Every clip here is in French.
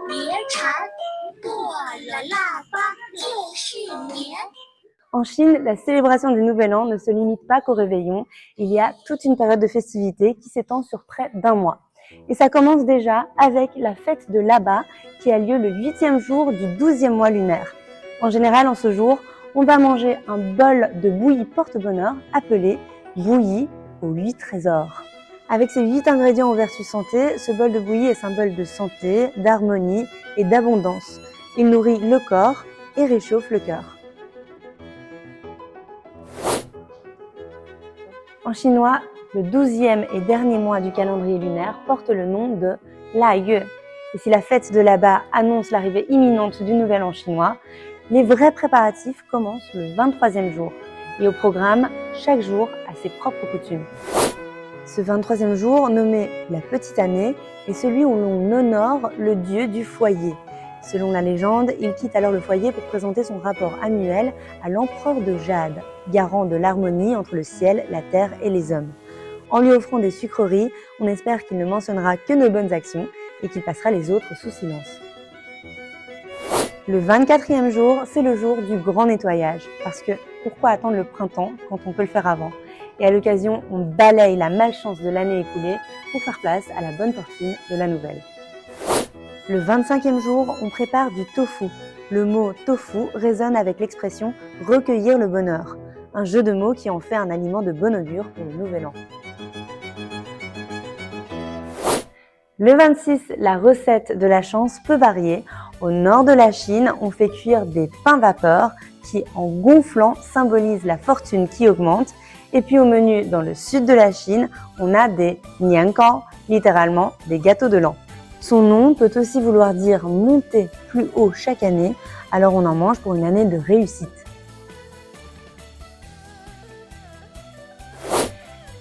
别馋，过了腊八就是年。En Chine, la célébration du Nouvel An ne se limite pas qu'au réveillon. Il y a toute une période de festivités qui s'étend sur près d'un mois. Et ça commence déjà avec la fête de Laba qui a lieu le 8e jour du 12e mois lunaire. En général, en ce jour, on va manger un bol de bouillie porte-bonheur appelé bouillie aux 8 trésors. Avec ses 8 ingrédients aux vertus santé, ce bol de bouillie est symbole de santé, d'harmonie et d'abondance. Il nourrit le corps et réchauffe le cœur. En chinois, le 12e et dernier mois du calendrier lunaire porte le nom de La Yue. Et si la fête de Laba annonce l'arrivée imminente du Nouvel An chinois, les vrais préparatifs commencent le 23e jour. Et au programme, chaque jour a ses propres coutumes. Ce 23e jour, nommé la petite année, est celui où l'on honore le dieu du foyer. Selon la légende, il quitte alors le foyer pour présenter son rapport annuel à l'empereur de Jade, garant de l'harmonie entre le ciel, la terre et les hommes. En lui offrant des sucreries, on espère qu'il ne mentionnera que nos bonnes actions et qu'il passera les autres sous silence. Le 24e jour, c'est le jour du grand nettoyage, parce que pourquoi attendre le printemps quand on peut le faire avant? Et à l'occasion, on balaye la malchance de l'année écoulée pour faire place à la bonne fortune de la nouvelle. Le 25e jour, on prépare du tofu. Le mot tofu résonne avec l'expression « recueillir le bonheur », un jeu de mots qui en fait un aliment de bon augure pour le Nouvel An. Le 26, la recette de la chance peut varier. Au nord de la Chine, on fait cuire des pains vapeur qui, en gonflant, symbolisent la fortune qui augmente. Et puis au menu, dans le sud de la Chine, on a des niangao, littéralement des gâteaux de l'an. Son nom peut aussi vouloir dire monter plus haut chaque année, alors on en mange pour une année de réussite.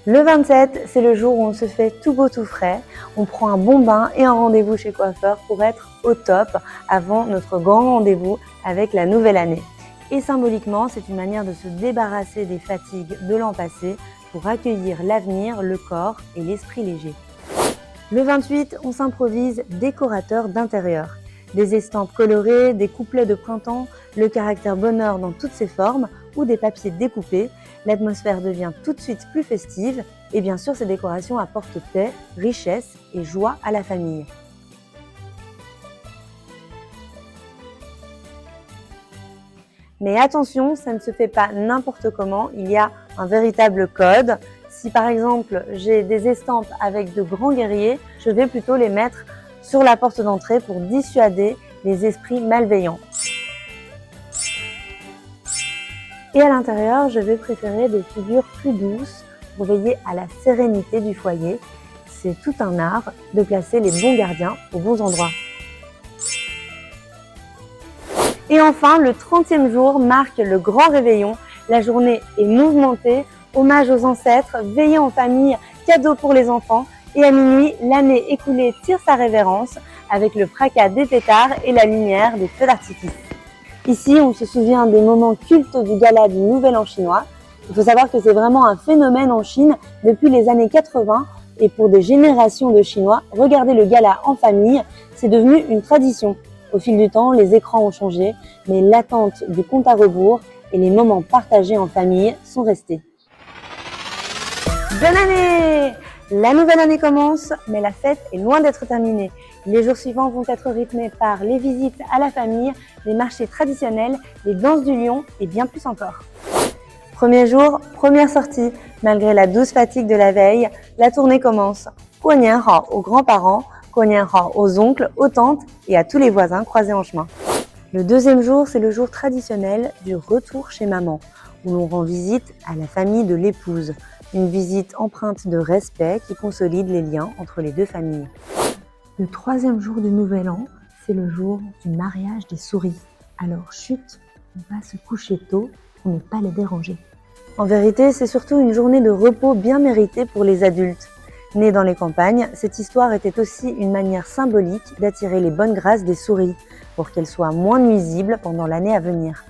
Le 27, c'est le jour où on se fait tout beau tout frais, on prend un bon bain et un rendez-vous chez coiffeur pour être au top avant notre grand rendez-vous avec la nouvelle année. Et symboliquement, c'est une manière de se débarrasser des fatigues de l'an passé pour accueillir l'avenir, le corps et l'esprit léger. Le 28, on s'improvise décorateur d'intérieur. Des estampes colorées, des couplets de printemps, le caractère bonheur dans toutes ses formes ou des papiers découpés, l'atmosphère devient tout de suite plus festive et bien sûr ces décorations apportent paix, richesse et joie à la famille. Mais attention, ça ne se fait pas n'importe comment, il y a un véritable code. Si par exemple j'ai des estampes avec de grands guerriers, je vais plutôt les mettre sur la porte d'entrée pour dissuader les esprits malveillants. Et à l'intérieur, je vais préférer des figures plus douces pour veiller à la sérénité du foyer. C'est tout un art de placer les bons gardiens aux bons endroits. Et enfin, le 30e jour marque le grand réveillon. La journée est mouvementée, hommage aux ancêtres, veillée en famille, cadeaux pour les enfants. Et à minuit, l'année écoulée tire sa révérence avec le fracas des pétards et la lumière des feux d'artifice. Ici, on se souvient des moments cultes du gala du Nouvel An chinois. Il faut savoir que c'est vraiment un phénomène en Chine depuis les années 80 et pour des générations de Chinois, regarder le gala en famille, c'est devenu une tradition. Au fil du temps, les écrans ont changé, mais l'attente du compte à rebours et les moments partagés en famille sont restés. Bonne année! La nouvelle année commence, mais la fête est loin d'être terminée. Les jours suivants vont être rythmés par les visites à la famille, les marchés traditionnels, les danses du lion et bien plus encore. Premier jour, première sortie. Malgré la douce fatigue de la veille, la tournée commence. Guonianhao aux grands-parents, Guonianhao aux oncles, aux tantes et à tous les voisins croisés en chemin. Le deuxième jour, c'est le jour traditionnel du retour chez maman, où l'on rend visite à la famille de l'épouse. Une visite empreinte de respect qui consolide les liens entre les deux familles. Le troisième jour du Nouvel An, c'est le jour du mariage des souris. Alors chut, on va se coucher tôt pour ne pas les déranger. En vérité, c'est surtout une journée de repos bien méritée pour les adultes. Née dans les campagnes, cette histoire était aussi une manière symbolique d'attirer les bonnes grâces des souris, pour qu'elles soient moins nuisibles pendant l'année à venir.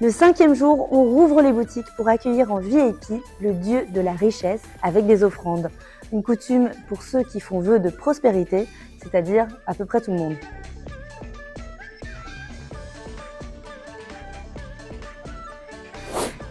Le 5e jour, on rouvre les boutiques pour accueillir en VIP le dieu de la richesse avec des offrandes. Une coutume pour ceux qui font vœu de prospérité, c'est-à-dire à peu près tout le monde.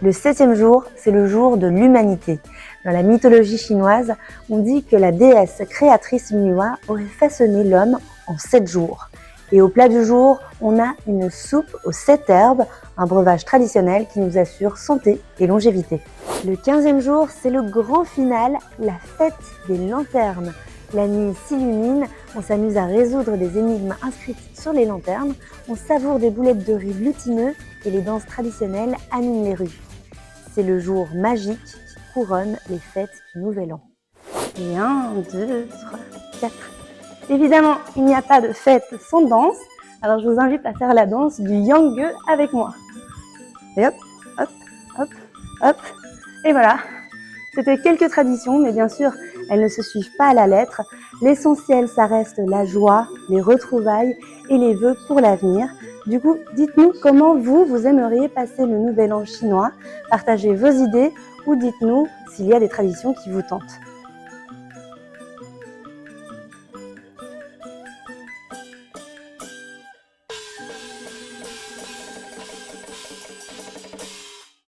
Le 7e jour, c'est le jour de l'humanité. Dans la mythologie chinoise, on dit que la déesse créatrice Minhua aurait façonné l'homme en 7 jours. Et au plat du jour, on a une soupe aux 7 herbes, un breuvage traditionnel qui nous assure santé et longévité. Le 15e jour, c'est le grand final, la fête des lanternes. La nuit s'illumine, on s'amuse à résoudre des énigmes inscrites sur les lanternes, on savoure des boulettes de riz glutineux et les danses traditionnelles animent les rues. C'est le jour magique qui couronne les fêtes du Nouvel An. Et 1, 2, 3, 4. Évidemment, il n'y a pas de fête sans danse, alors je vous invite à faire la danse du Yang avec moi. Et hop, hop, hop, hop. Et voilà, c'était quelques traditions, mais bien sûr, elles ne se suivent pas à la lettre. L'essentiel, ça reste la joie, les retrouvailles et les vœux pour l'avenir. Du coup, dites-nous comment vous aimeriez passer le Nouvel An chinois. Partagez vos idées ou dites-nous s'il y a des traditions qui vous tentent.